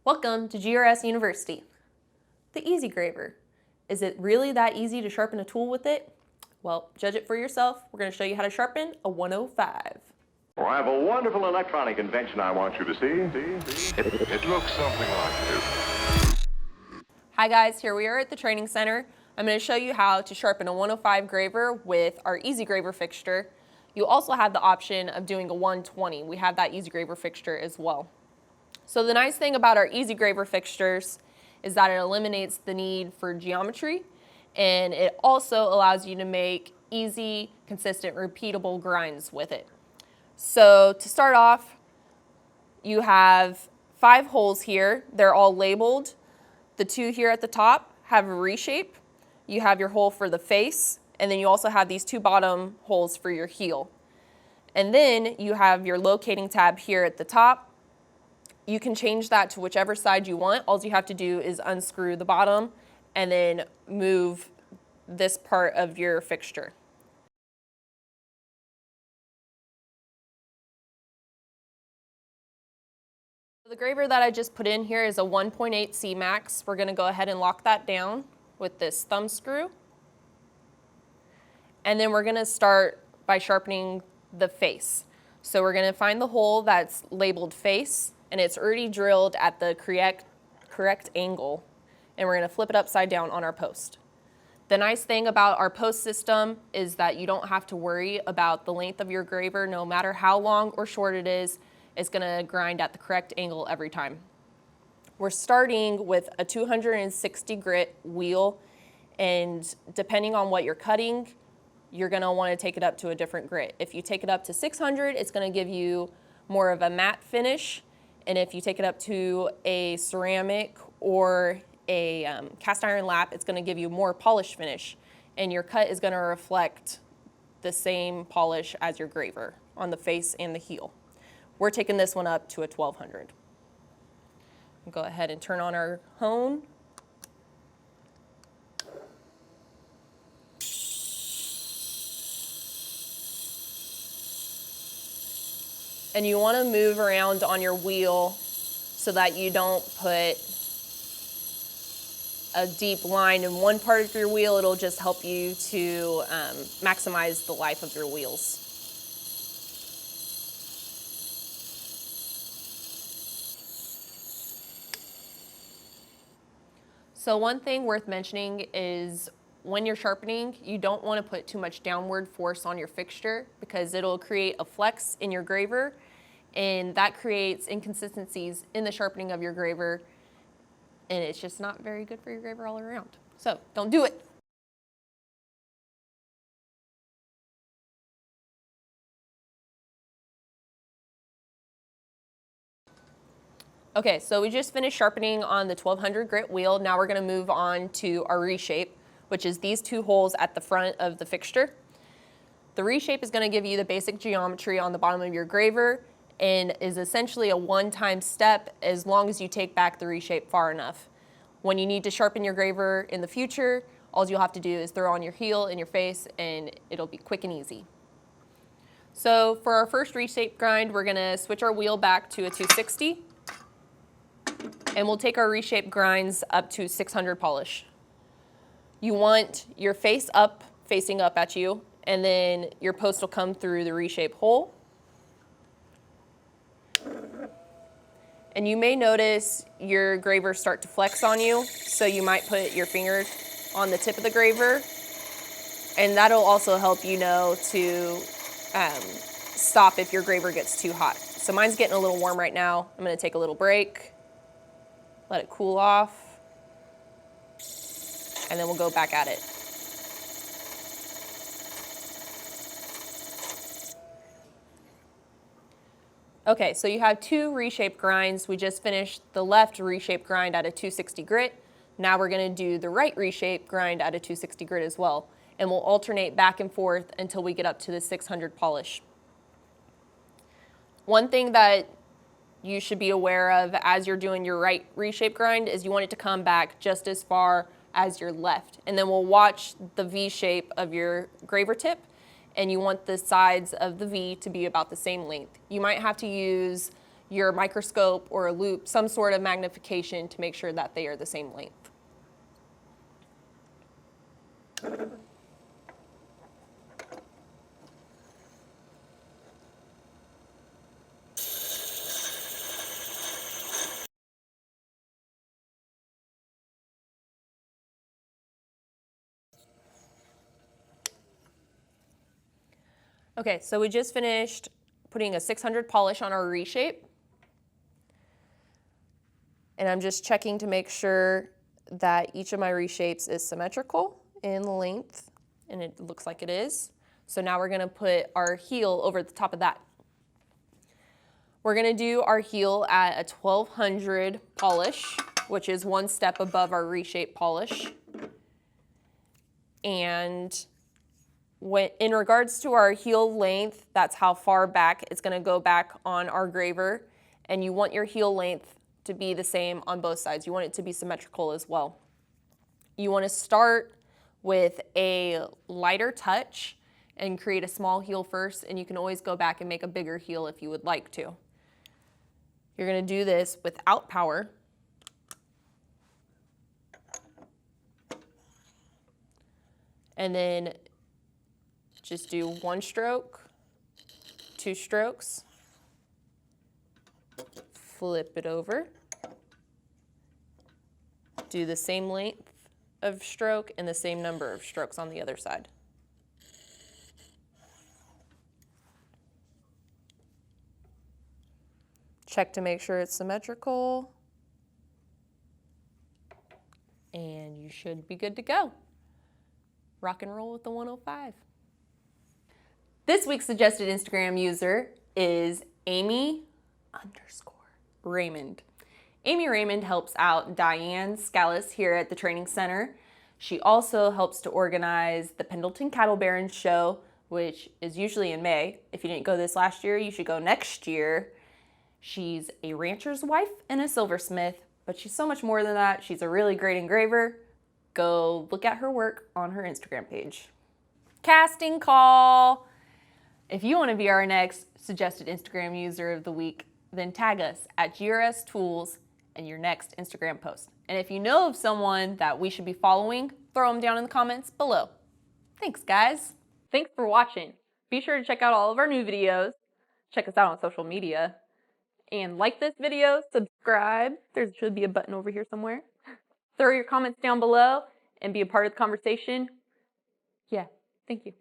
Welcome to GRS University. The EasyGraver. Is it really that easy to sharpen a tool with it? Well, judge it for yourself. We're going to show you how to sharpen a 105. Well, I have a wonderful electronic invention I want you to see. It looks something like this. Hi guys, here we are at the training center. I'm going to show you how to sharpen a 105 graver with our EasyGraver fixture. You also have the option of doing a 120. We have that EasyGraver fixture as well. So the nice thing about our EasyGraver fixtures is that it eliminates the need for geometry, and it also allows you to make easy, consistent, repeatable grinds with it. So to start off, you have 5 holes here. They're all labeled. The 2 here at the top have a reshape. You have your hole for the face, and then you also have these 2 bottom holes for your heel. And then you have your locating tab here at the top. You can change that to whichever side you want. All you have to do is unscrew the bottom and then move this part of your fixture. The graver that I just put in here is a 1.8 C max. We're going to go ahead and lock that down with this thumb screw. And then we're going to start by sharpening the face. So we're going to find the hole that's labeled face, and it's already drilled at the correct angle, and we're going to flip it upside down on our post. The nice thing about our post system is that you don't have to worry about the length of your graver. No matter how long or short it is, it's going to grind at the correct angle every time. We're starting with a 260 grit wheel, and depending on what you're cutting, you're going to want to take it up to a different grit. If you take it up to 600, it's going to give you more of a matte finish. And if you take it up to a ceramic or a cast iron lap, it's going to give you more polished finish. And your cut is going to reflect the same polish as your graver on the face and the heel. We're taking this one up to a 1200. Go ahead and turn on our hone. And you want to move around on your wheel so that you don't put a deep line in one part of your wheel. It'll just help you to maximize the life of your wheels. So one thing worth mentioning is when you're sharpening, you don't want to put too much downward force on your fixture because it'll create a flex in your graver, and that creates inconsistencies in the sharpening of your graver, and it's just not very good for your graver all around. So don't do it. Okay, so we just finished sharpening on the 1200 grit wheel. Now we're going to move on to our reshape, which is these 2 holes at the front of the fixture. The reshape is going to give you the basic geometry on the bottom of your graver and is essentially a one-time step as long as you take back the reshape far enough. When you need to sharpen your graver in the future, all you'll have to do is throw on your heel in your face and it'll be quick and easy. So for our first reshape grind, we're going to switch our wheel back to a 260. And we'll take our reshape grinds up to 600 polish. You want your face up, facing up at you, and then your post will come through the reshape hole. And you may notice your graver start to flex on you, so you might put your finger on the tip of the graver, and that'll also help you know to stop if your graver gets too hot. So mine's getting a little warm right now. I'm going to take a little break. Let it cool off, and then we'll go back at it. Okay, so you have 2 reshape grinds. We just finished the left reshape grind at a 260 grit. Now we're going to do the right reshape grind at a 260 grit as well, and we'll alternate back and forth until we get up to the 600 polish. One thing that you should be aware of as you're doing your right reshape grind is you want it to come back just as far as your left. And then we'll watch the V shape of your graver tip, and you want the sides of the V to be about the same length. You might have to use your microscope or a loop, some sort of magnification to make sure that they are the same length. Okay, so we just finished putting a 600 polish on our reshape. And I'm just checking to make sure that each of my reshapes is symmetrical in length, and it looks like it is. So now we're gonna put our heel over the top of that. We're gonna do our heel at a 1200 polish, which is one step above our reshape polish. And in regards to our heel length, that's how far back it's gonna go back on our graver. And you want your heel length to be the same on both sides. You want it to be symmetrical as well. You wanna start with a lighter touch and create a small heel first, and you can always go back and make a bigger heel if you would like to. You're gonna do this without power. And then just do one stroke, two strokes, flip it over, do the same length of stroke and the same number of strokes on the other side. Check to make sure it's symmetrical, and you should be good to go. Rock and roll with the 105. This week's suggested Instagram user is Amy_Raymond. Amy Raymond helps out Diane Scalise here at the training center. She also helps to organize the Pendleton Cattle Barons show, which is usually in May. If you didn't go this last year, you should go next year. She's a rancher's wife and a silversmith, but she's so much more than that. She's a really great engraver. Go look at her work on her Instagram page. Casting call. If you want to be our next suggested Instagram user of the week, then tag us at GRS Tools in your next Instagram post. And if you know of someone that we should be following, throw them down in the comments below. Thanks, guys. Thanks for watching. Be sure to check out all of our new videos. Check us out on social media. And like this video, subscribe. There should be a button over here somewhere. Throw your comments down below and be a part of the conversation. Yeah, thank you.